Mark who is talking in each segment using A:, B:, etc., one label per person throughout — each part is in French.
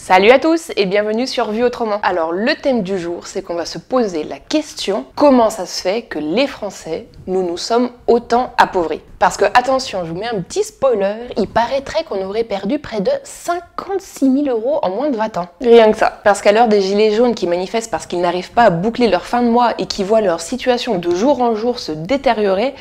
A: Salut à tous et bienvenue sur Vue Autrement. Alors le thème du jour, c'est qu'on va se poser la question comment ça se fait que les Français, nous sommes autant appauvris? Parce que attention, je vous mets un petit spoiler, il paraîtrait qu'on aurait perdu près de 56 000 € en moins de 20 ans. Rien que ça. Parce qu'à l'heure des gilets jaunes qui manifestent parce qu'ils n'arrivent pas à boucler leur fin de mois et qui voient leur situation de jour en jour se détériorer,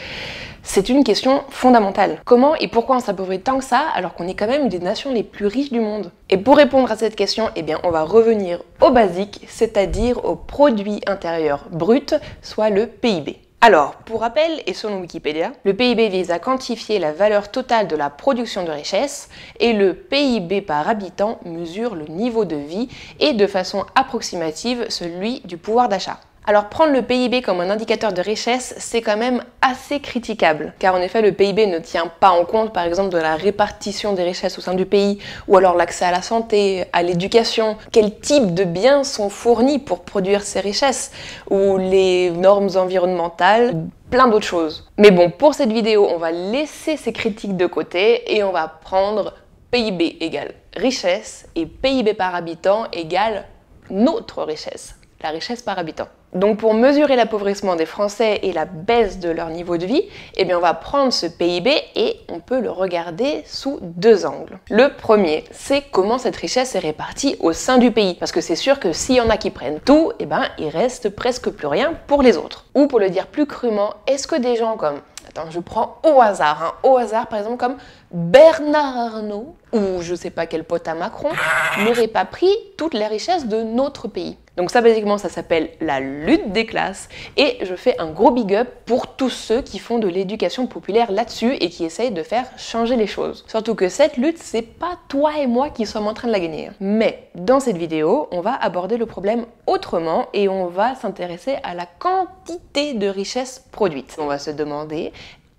A: c'est une question fondamentale. Comment et pourquoi on s'appauvrit tant que ça alors qu'on est quand même une des nations les plus riches du monde? Et pour répondre à cette question, eh bien, on va revenir au basique, c'est-à-dire au produit intérieur brut, soit le PIB. Alors, pour rappel, et selon Wikipédia, le PIB vise à quantifier la valeur totale de la production de richesse et le PIB par habitant mesure le niveau de vie et de façon approximative celui du pouvoir d'achat. Alors prendre le PIB comme un indicateur de richesse, c'est quand même assez critiquable, car en effet le PIB ne tient pas en compte par exemple de la répartition des richesses au sein du pays, ou alors l'accès à la santé, à l'éducation, quel type de biens sont fournis pour produire ces richesses, ou les normes environnementales, plein d'autres choses. Mais bon, pour cette vidéo, on va laisser ces critiques de côté et on va prendre PIB égale richesse et PIB par habitant égale notre richesse, la richesse par habitant. Donc pour mesurer l'appauvrissement des Français et la baisse de leur niveau de vie, eh bien on va prendre ce PIB et on peut le regarder sous deux angles. Le premier, c'est comment cette richesse est répartie au sein du pays. Parce que c'est sûr que s'il y en a qui prennent tout, eh ben il reste presque plus rien pour les autres. Ou pour le dire plus crûment, est-ce que des gens comme... Attends, je prends au hasard par exemple comme Bernard Arnault ou je sais pas quel pote à Macron n'aurait pas pris toutes les richesses de notre pays. Donc ça basiquement ça s'appelle la lutte des classes et je fais un gros big up pour tous ceux qui font de l'éducation populaire là-dessus et qui essayent de faire changer les choses. Surtout que cette lutte c'est pas toi et moi qui sommes en train de la gagner. Mais dans cette vidéo on va aborder le problème autrement et on va s'intéresser à la quantité de richesses produites. On va se demander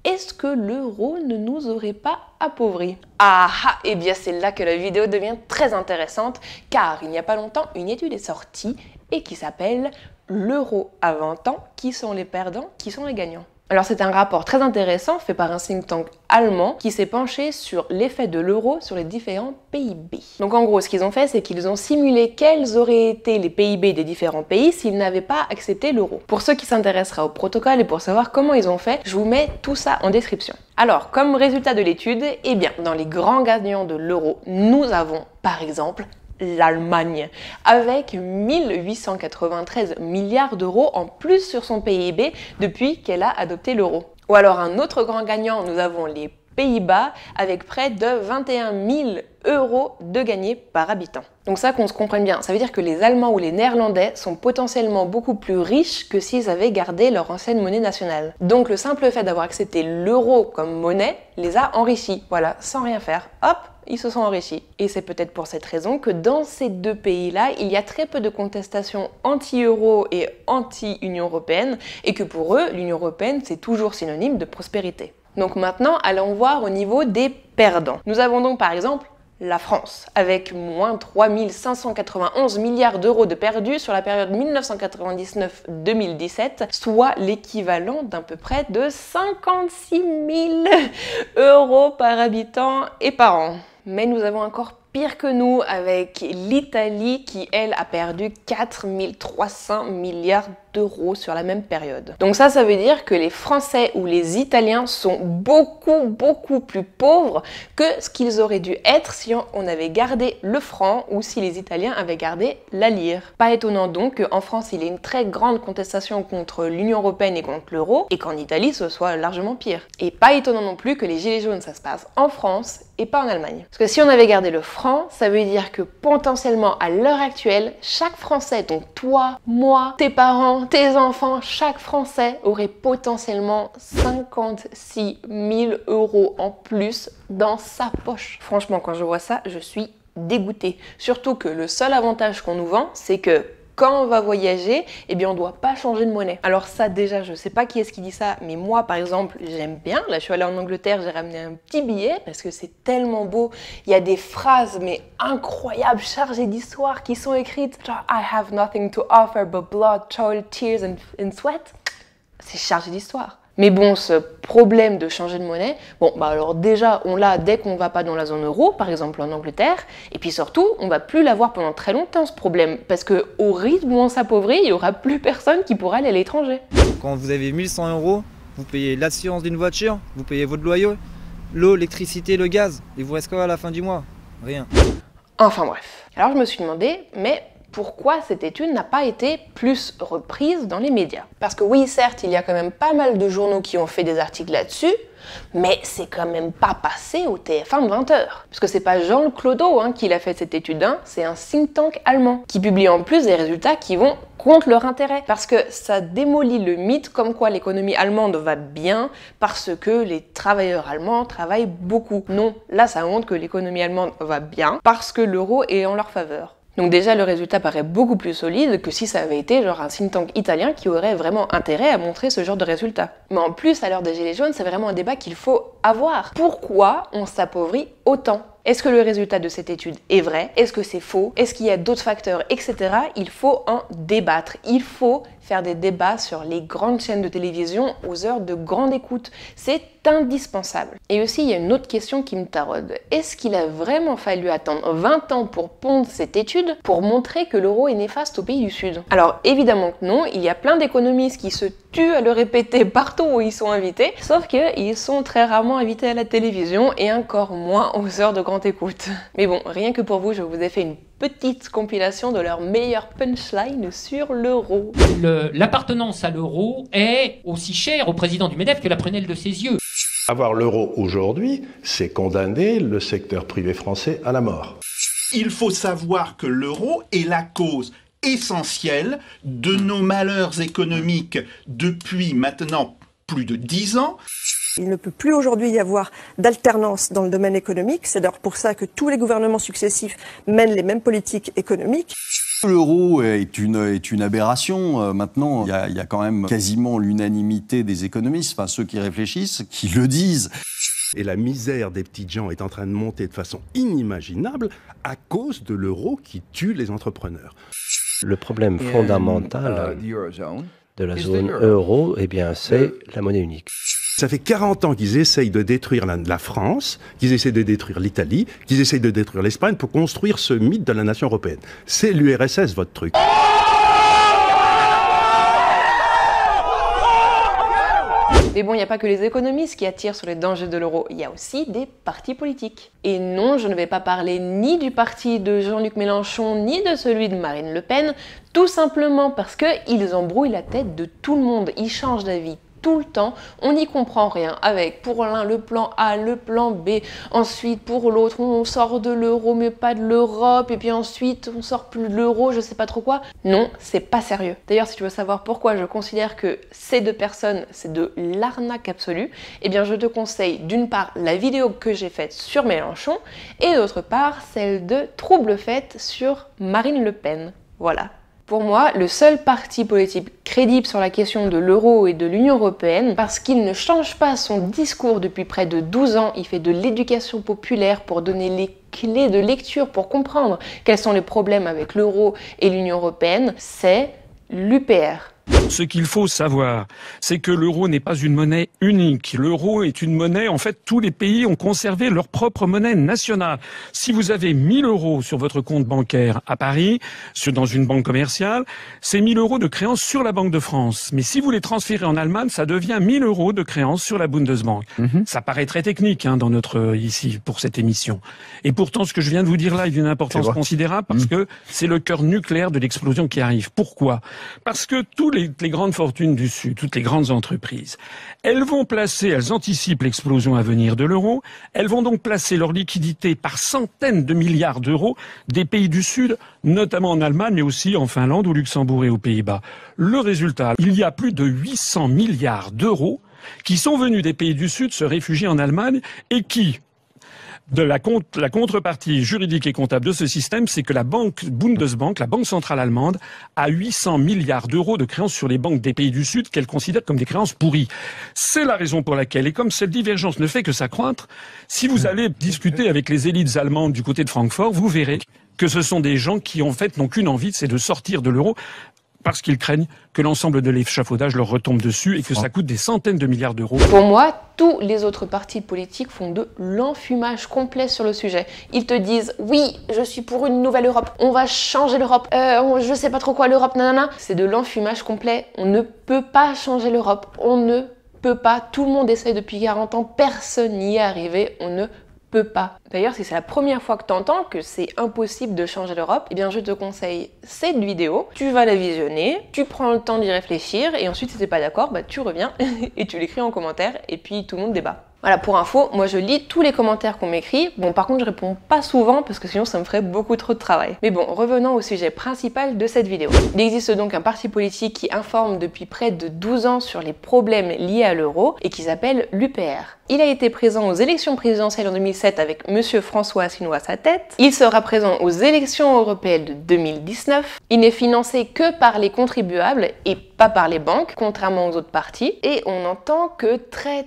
A: est-ce que l'euro ne nous aurait pas appauvris? Ah ah, et bien c'est là que la vidéo devient très intéressante car il n'y a pas longtemps une étude est sortie et qui s'appelle l'euro à 20 ans, qui sont les perdants, qui sont les gagnants. Alors c'est un rapport très intéressant fait par un think tank allemand qui s'est penché sur l'effet de l'euro sur les différents PIB. Donc en gros ce qu'ils ont fait c'est qu'ils ont simulé quels auraient été les PIB des différents pays s'ils n'avaient pas accepté l'euro. Pour ceux qui s'intéresseraient au protocole et pour savoir comment ils ont fait, je vous mets tout ça en description. Alors comme résultat de l'étude, eh bien dans les grands gagnants de l'euro, nous avons par exemple l'Allemagne, avec 1893 milliards d'euros en plus sur son PIB depuis qu'elle a adopté l'euro. Ou alors un autre grand gagnant, nous avons les Pays-Bas, avec près de 21 000 € de gagnés par habitant. Donc ça qu'on se comprenne bien, ça veut dire que les Allemands ou les Néerlandais sont potentiellement beaucoup plus riches que s'ils avaient gardé leur ancienne monnaie nationale. Donc le simple fait d'avoir accepté l'euro comme monnaie les a enrichis, voilà, sans rien faire, hop, ils se sont enrichis. Et c'est peut-être pour cette raison que dans ces deux pays-là, il y a très peu de contestations anti-euro et anti-Union européenne, et que pour eux, l'Union européenne, c'est toujours synonyme de prospérité. Donc maintenant, allons voir au niveau des perdants. Nous avons donc par exemple la France, avec moins 3 591 milliards d'euros de perdus sur la période 1999-2017, soit l'équivalent d'à peu près de 56 000 € par habitant et par an. Mais nous avons encore pire que nous avec l'Italie qui, elle, a perdu 4 300 milliards d'euros sur la même période. Donc ça veut dire que les Français ou les Italiens sont beaucoup plus pauvres que ce qu'ils auraient dû être si on avait gardé le franc ou si les Italiens avaient gardé la lire. Pas étonnant donc qu'en France il y ait une très grande contestation contre l'Union européenne et contre l'euro et qu'en Italie ce soit largement pire. Et pas étonnant non plus que les gilets jaunes ça se passe en France et pas en Allemagne. Parce que si on avait gardé le franc, ça veut dire que potentiellement à l'heure actuelle, chaque Français, donc toi, moi, tes parents, tes enfants, chaque Français aurait potentiellement 56 000 € en plus dans sa poche. Franchement, quand je vois ça, je suis dégoûtée. Surtout que le seul avantage qu'on nous vend, c'est que quand on va voyager, eh bien on doit pas changer de monnaie. Alors ça déjà, je sais pas qui est-ce qui dit ça, mais moi par exemple, j'aime bien. Là je suis allée en Angleterre, j'ai ramené un petit billet parce que c'est tellement beau. Il y a des phrases mais incroyables, chargées d'histoire qui sont écrites. Genre I have nothing to offer but blood, toil, tears and sweat. C'est chargé d'histoire. Mais bon, ce problème de changer de monnaie, bon, bah alors déjà, on l'a dès qu'on va pas dans la zone euro, par exemple en Angleterre, et puis surtout, on va plus l'avoir pendant très longtemps ce problème, parce que au rythme où on s'appauvrit, il y aura plus personne qui pourra aller à l'étranger.
B: Quand vous avez 1100 €, vous payez l'assurance d'une voiture, vous payez votre loyer, l'eau, l'électricité, le gaz, et vous reste quoi à la fin du mois? Rien.
A: Enfin bref. Alors je me suis demandé, mais pourquoi cette étude n'a pas été plus reprise dans les médias? Parce que oui, certes, il y a quand même pas mal de journaux qui ont fait des articles là-dessus, mais c'est quand même pas passé au TF1 de 20h. Parce que c'est pas Jean Clodo qui l'a fait cette étude, c'est un think tank allemand qui publie en plus des résultats qui vont contre leur intérêt. Parce que ça démolit le mythe comme quoi l'économie allemande va bien parce que les travailleurs allemands travaillent beaucoup. Non, là ça montre que l'économie allemande va bien parce que l'euro est en leur faveur. Donc déjà, le résultat paraît beaucoup plus solide que si ça avait été genre un think tank italien qui aurait vraiment intérêt à montrer ce genre de résultat. Mais en plus, à l'heure des Gilets jaunes, c'est vraiment un débat qu'il faut avoir. Pourquoi on s'appauvrit autant? Est-ce que le résultat de cette étude est vrai? Est-ce que c'est faux? Est-ce qu'il y a d'autres facteurs, etc. Il faut en débattre. Il faut faire des débats sur les grandes chaînes de télévision aux heures de grande écoute. C'est indispensable. Et aussi, il y a une autre question qui me taraude. Est-ce qu'il a vraiment fallu attendre 20 ans pour pondre cette étude pour montrer que l'euro est néfaste aux pays du Sud? Alors évidemment que non, il y a plein d'économistes qui se tuent à le répéter partout où ils sont invités, sauf qu'ils sont très rarement invités à la télévision et encore moins aux heures de grande écoute. Mais bon, rien que pour vous, je vous ai fait une petite compilation de leurs meilleures punchlines sur l'euro.
C: L'appartenance à l'euro est aussi chère au président du MEDEF que la prunelle de ses yeux.
D: Avoir l'euro aujourd'hui, c'est condamner le secteur privé français à la mort.
E: Il faut savoir que l'euro est la cause essentielle de nos malheurs économiques depuis maintenant plus de 10 ans.
F: Il ne peut plus aujourd'hui y avoir d'alternance dans le domaine économique. C'est d'ailleurs pour ça que tous les gouvernements successifs mènent les mêmes politiques économiques.
G: L'euro est une aberration. Maintenant, il y a quand même quasiment l'unanimité des économistes, enfin ceux qui réfléchissent, qui le disent.
D: Et la misère des petites gens est en train de monter de façon inimaginable à cause de l'euro qui tue les entrepreneurs.
H: Le problème fondamental de la zone euro, eh bien, c'est la monnaie unique.
D: Ça fait 40 ans qu'ils essayent de détruire la France, qu'ils essayent de détruire l'Italie, qu'ils essayent de détruire l'Espagne pour construire ce mythe de la nation européenne. C'est l'URSS, votre truc.
A: Mais bon, il n'y a pas que les économistes qui attirent sur les dangers de l'euro, il y a aussi des partis politiques. Et non, je ne vais pas parler ni du parti de Jean-Luc Mélenchon, ni de celui de Marine Le Pen, tout simplement parce qu'ils embrouillent la tête de tout le monde, ils changent d'avis tout le temps, on n'y comprend rien avec pour l'un le plan A, le plan B, ensuite pour l'autre on sort de l'euro mais pas de l'Europe, et puis ensuite on sort plus de l'euro, je sais pas trop quoi. Non, c'est pas sérieux. D'ailleurs, si tu veux savoir pourquoi je considère que ces deux personnes, c'est de l'arnaque absolue, eh bien je te conseille d'une part la vidéo que j'ai faite sur Mélenchon, et d'autre part celle de Trouble Fête sur Marine Le Pen. Voilà. Pour moi, le seul parti politique crédible sur la question de l'euro et de l'Union européenne, parce qu'il ne change pas son discours depuis près de 12 ans, il fait de l'éducation populaire pour donner les clés de lecture pour comprendre quels sont les problèmes avec l'euro et l'Union européenne, c'est l'UPR.
I: Ce qu'il faut savoir, c'est que l'euro n'est pas une monnaie unique. L'euro est une monnaie, en fait, tous les pays ont conservé leur propre monnaie nationale. Si vous avez 1000 € sur votre compte bancaire à Paris, dans une banque commerciale, c'est 1000 € de créances sur la Banque de France. Mais si vous les transférez en Allemagne, ça devient 1000 € de créances sur la Bundesbank. Ça paraît très technique, dans ici, pour cette émission. Et pourtant, ce que je viens de vous dire là est d'une importance considérable parce que c'est le cœur nucléaire de l'explosion qui arrive. Pourquoi? Parce que les grandes fortunes du Sud, toutes les grandes entreprises, elles anticipent l'explosion à venir de l'euro, elles vont donc placer leurs liquidités par centaines de milliards d'euros des pays du Sud, notamment en Allemagne, mais aussi en Finlande, au Luxembourg et aux Pays-Bas. Le résultat, il y a plus de 800 milliards d'euros qui sont venus des pays du Sud se réfugier en Allemagne et qui, la contrepartie juridique et comptable de ce système, c'est que la banque Bundesbank, la banque centrale allemande, a 800 milliards d'euros de créances sur les banques des pays du Sud qu'elle considère comme des créances pourries. C'est la raison pour laquelle, et comme cette divergence ne fait que s'accroître, si vous allez discuter avec les élites allemandes du côté de Francfort, vous verrez que ce sont des gens qui en fait n'ont qu'une envie, c'est de sortir de l'euro. parce qu'ils craignent que l'ensemble de l'échafaudage leur retombe dessus et que ça coûte des centaines de milliards d'euros.
A: Pour moi, tous les autres partis politiques font de l'enfumage complet sur le sujet. Ils te disent « Oui, je suis pour une nouvelle Europe, on va changer l'Europe, je sais pas trop quoi l'Europe, nanana ». C'est de l'enfumage complet, on ne peut pas changer l'Europe, on ne peut pas. Tout le monde essaye depuis 40 ans, personne n'y est arrivé, on ne peut pas. D'ailleurs, si c'est la première fois que tu entends que c'est impossible de changer l'Europe, eh bien je te conseille cette vidéo, tu vas la visionner, tu prends le temps d'y réfléchir et ensuite si t'es pas d'accord, bah tu reviens et tu l'écris en commentaire et puis tout le monde débat. Voilà, pour info, moi je lis tous les commentaires qu'on m'écrit. Bon, par contre, je réponds pas souvent parce que sinon ça me ferait beaucoup trop de travail. Mais bon, revenons au sujet principal de cette vidéo. Il existe donc un parti politique qui informe depuis près de 12 ans sur les problèmes liés à l'euro et qui s'appelle l'UPR. Il a été présent aux élections présidentielles en 2007 avec Monsieur François Asselineau à sa tête. Il sera présent aux élections européennes de 2019. Il n'est financé que par les contribuables et pas par les banques, contrairement aux autres partis. Et on n'entend que très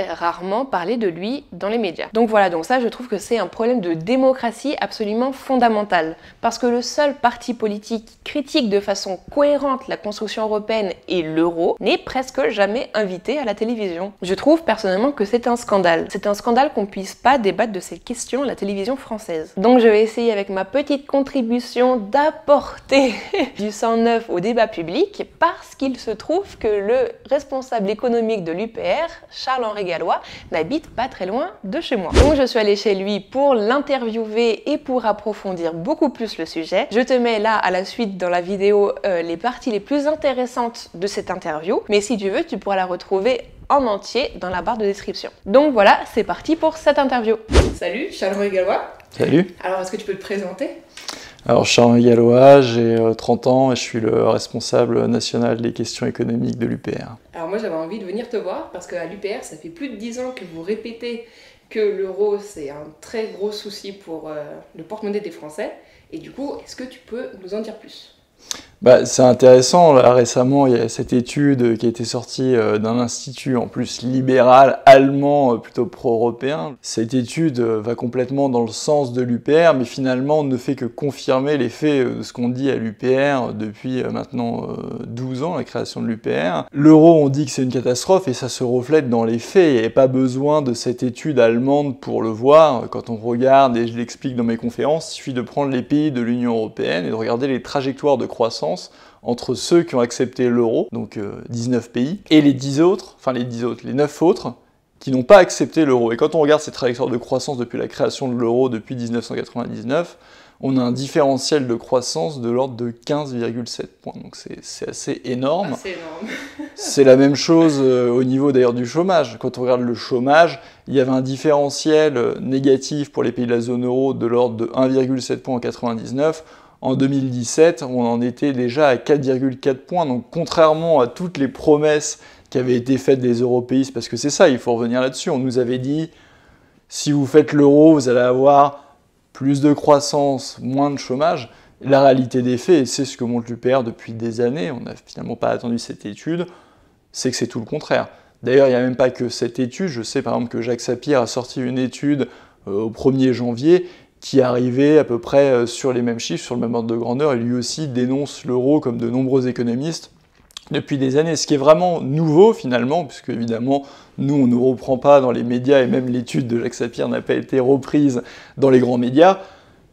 A: rarement parler de lui dans les médias. Donc voilà, donc ça je trouve que c'est un problème de démocratie absolument fondamental. Parce que le seul parti politique qui critique de façon cohérente la construction européenne et l'euro n'est presque jamais invité à la télévision. Je trouve personnellement que c'est un scandale. C'est un scandale qu'on puisse pas débattre de ces questions à la télévision française. Donc je vais essayer avec ma petite contribution d'apporter du sang neuf au débat public parce qu'il se trouve que le responsable économique de l'UPR, Charles-Henri Gallois, n'habite pas très loin de chez moi. Donc je suis allée chez lui pour l'interviewer et pour approfondir beaucoup plus le sujet. Je te mets là à la suite dans la vidéo les parties les plus intéressantes de cette interview, mais si tu veux, tu pourras la retrouver en entier dans la barre de description. Donc voilà, c'est parti pour cette interview. Salut, Charles-Henri Gallois.
J: Salut.
A: Alors, est-ce que tu peux te présenter ?
J: Alors, Charles-Henri Gallois, j'ai 30 ans et je suis le responsable national des questions économiques de l'UPR.
A: Alors moi, j'avais envie de venir te voir parce qu'à l'UPR, ça fait plus de 10 ans que vous répétez que l'euro, c'est un très gros souci pour le porte-monnaie des Français. Et du coup, est-ce que tu peux nous en dire plus ?
J: C'est intéressant, là, récemment il y a cette étude qui a été sortie d'un institut en plus libéral allemand plutôt pro-européen. Cette étude va complètement dans le sens de l'UPR mais finalement ne fait que confirmer les faits de ce qu'on dit à l'UPR depuis maintenant 12 ans, la création de l'UPR. L'euro on dit que c'est une catastrophe et ça se reflète dans les faits, il n'y avait pas besoin de cette étude allemande pour le voir. Quand on regarde, et je l'explique dans mes conférences, il suffit de prendre les pays de l'Union européenne et de regarder les trajectoires de croissance entre ceux qui ont accepté l'euro, donc 19 pays, et les 9 autres, qui n'ont pas accepté l'euro. Et quand on regarde ces trajectoires de croissance depuis la création de l'euro, depuis 1999, on a un différentiel de croissance de l'ordre de 15,7 points. Donc c'est assez énorme. C'est la même chose au niveau d'ailleurs du chômage. Quand on regarde le chômage, il y avait un différentiel négatif pour les pays de la zone euro de l'ordre de 1,7 points en 1999. En 2017, on en était déjà à 4,4 points, donc contrairement à toutes les promesses qui avaient été faites des européistes, parce que c'est ça, il faut revenir là-dessus, on nous avait dit, si vous faites l'euro, vous allez avoir plus de croissance, moins de chômage. La réalité des faits, et c'est ce que montre l'UPR depuis des années, on n'a finalement pas attendu cette étude, c'est que c'est tout le contraire. D'ailleurs, il n'y a même pas que cette étude, je sais par exemple que Jacques Sapir a sorti une étude au 1er janvier, qui arrivait à peu près sur les mêmes chiffres, sur le même ordre de grandeur, et lui aussi dénonce l'euro comme de nombreux économistes depuis des années. Ce qui est vraiment nouveau finalement, puisque évidemment, nous on ne reprend pas dans les médias, et même l'étude de Jacques Sapir n'a pas été reprise dans les grands médias,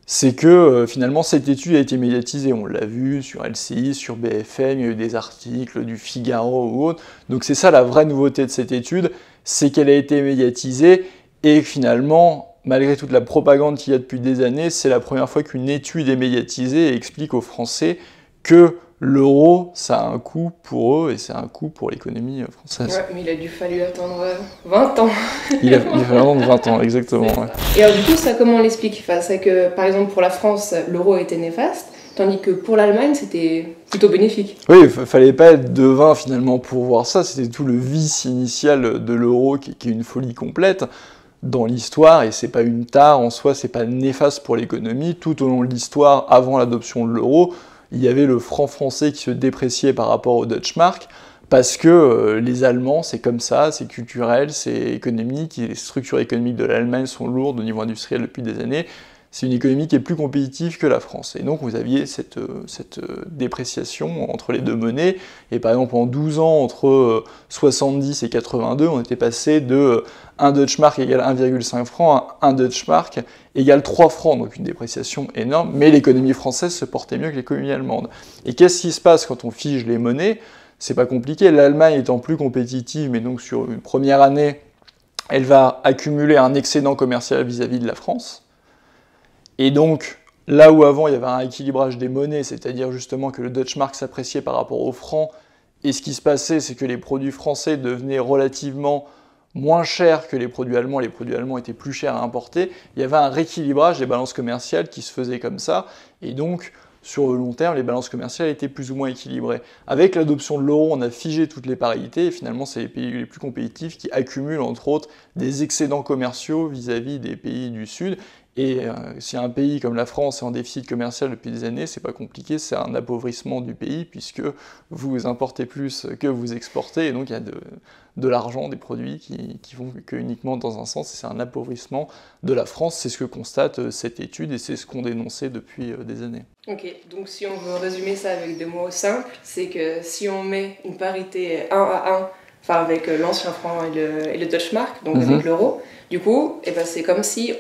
J: c'est que finalement cette étude a été médiatisée. On l'a vu sur LCI, sur BFM, il y a eu des articles du Figaro ou autre. Donc c'est ça la vraie nouveauté de cette étude, c'est qu'elle a été médiatisée, et finalement, malgré toute la propagande qu'il y a depuis des années, c'est la première fois qu'une étude est médiatisée et explique aux Français que l'euro, ça a un coût pour eux et c'est un coût pour l'économie française.
A: Ouais, mais il a dû fallu attendre 20 ans.
J: Il a fallu attendre 20 ans, exactement. Ouais.
A: Et alors du coup, ça comment on l'explique ? C'est que, par exemple, pour la France, l'euro était néfaste, tandis que pour l'Allemagne, c'était plutôt bénéfique.
J: Oui, il fallait pas être devin finalement pour voir ça, c'était tout le vice initial de l'euro qui est une folie complète. Dans l'histoire, et c'est pas une tare en soi, c'est pas néfaste pour l'économie, tout au long de l'histoire, avant l'adoption de l'euro, il y avait le franc français qui se dépréciait par rapport au Deutschmark, parce que les Allemands, c'est comme ça, c'est culturel, c'est économique, et les structures économiques de l'Allemagne sont lourdes au niveau industriel depuis des années, c'est une économie qui est plus compétitive que la France. Et donc vous aviez cette dépréciation entre les deux monnaies, et par exemple en 12 ans, entre 70 et 82, on était passé de 1 Deutschmark égale 1,5 francs à 1 Deutschmark égale 3 francs, donc une dépréciation énorme, mais l'économie française se portait mieux que l'économie allemande. Et qu'est-ce qui se passe quand on fige les monnaies? C'est pas compliqué, l'Allemagne étant plus compétitive, mais donc sur une première année, elle va accumuler un excédent commercial vis-à-vis de la France. Et donc, là où avant il y avait un équilibrage des monnaies, c'est-à-dire justement que le Deutschmark s'appréciait par rapport au franc, et ce qui se passait, c'est que les produits français devenaient relativement moins chers que les produits allemands étaient plus chers à importer, il y avait un rééquilibrage des balances commerciales qui se faisait comme ça, et donc, sur le long terme, les balances commerciales étaient plus ou moins équilibrées. Avec l'adoption de l'euro, on a figé toutes les parités, et finalement, c'est les pays les plus compétitifs qui accumulent, entre autres, des excédents commerciaux vis-à-vis des pays du Sud. Et si un pays comme la France est en déficit commercial depuis des années, c'est pas compliqué, c'est un appauvrissement du pays, puisque vous importez plus que vous exportez, et donc il y a de l'argent, des produits qui vont que uniquement dans un sens, et c'est un appauvrissement de la France, c'est ce que constate cette étude, et c'est ce qu'on dénonçait depuis des années.
A: Ok, donc si on veut résumer ça avec des mots simples, c'est que si on met une parité 1 à 1, enfin avec l'ancien franc et le Deutschmark, donc avec l'euro, du coup, eh ben c'est comme si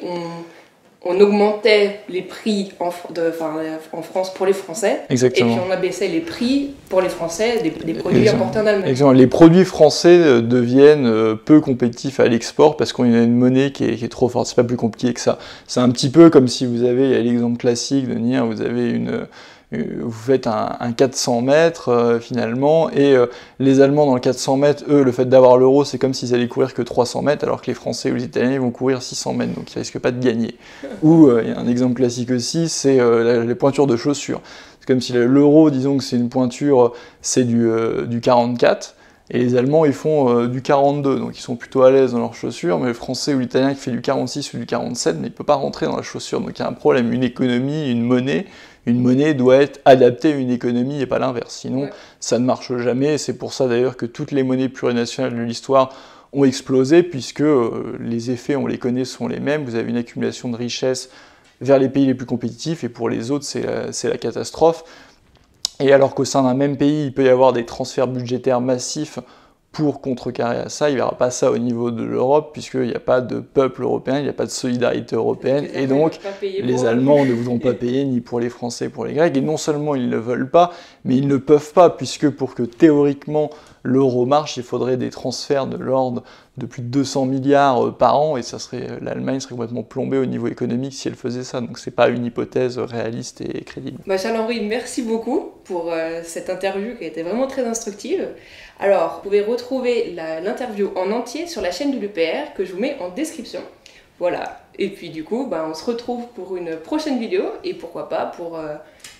A: on augmentait les prix en France pour les Français,
J: Exactement.
A: Et puis on abaissait les prix pour les Français des produits importés en Allemagne.
J: Exactement. Les produits français deviennent peu compétitifs à l'export parce qu'on a une monnaie qui est trop forte, c'est pas plus compliqué que ça. C'est un petit peu comme si vous avez, il y a l'exemple classique de dire, vous avez vous faites un 400 mètres finalement, et les Allemands dans le 400 mètres, eux, le fait d'avoir l'euro, c'est comme s'ils allaient courir que 300 mètres, alors que les Français ou les Italiens vont courir 600 mètres, donc ils risquent pas de gagner. Ou il y a un exemple classique aussi, c'est les pointures de chaussures. C'est comme si l'euro, disons que c'est une pointure, c'est du 44, et les Allemands, ils font du 42, donc ils sont plutôt à l'aise dans leurs chaussures, mais le Français ou l'Italien qui fait du 46 ou du 47, mais il ne peut pas rentrer dans la chaussure, donc il y a un problème, une économie, une monnaie doit être adaptée à une économie et pas l'inverse, sinon ça ne marche jamais, c'est pour ça d'ailleurs que toutes les monnaies plurinationales de l'histoire ont explosé, puisque les effets, on les connaît, sont les mêmes, vous avez une accumulation de richesses vers les pays les plus compétitifs, et pour les autres, c'est la catastrophe. Et alors qu'au sein d'un même pays, il peut y avoir des transferts budgétaires massifs pour contrecarrer à ça, il n'y aura pas ça au niveau de l'Europe, puisqu'il n'y a pas de peuple européen, il n'y a pas de solidarité européenne, et donc les Allemands ne voudront pas payer ni pour les Français, ni pour les Grecs, et non seulement ils ne veulent pas, mais ils ne peuvent pas, puisque pour que théoriquement l'euro marche, il faudrait des transferts de l'ordre de plus de 200 milliards par an, et l'Allemagne serait complètement plombée au niveau économique si elle faisait ça, donc c'est pas une hypothèse réaliste et crédible.
A: Charles-Henri, merci beaucoup pour cette interview qui a été vraiment très instructive. Alors, vous pouvez retrouver l'interview en entier sur la chaîne de l'UPR que je vous mets en description. Voilà, et puis du coup, on se retrouve pour une prochaine vidéo, et pourquoi pas pour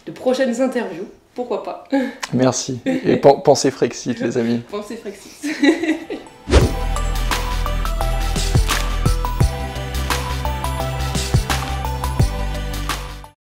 A: de prochaines interviews, pourquoi pas.
J: Merci, et pensez Frexit les amis.
A: Pensez Frexit.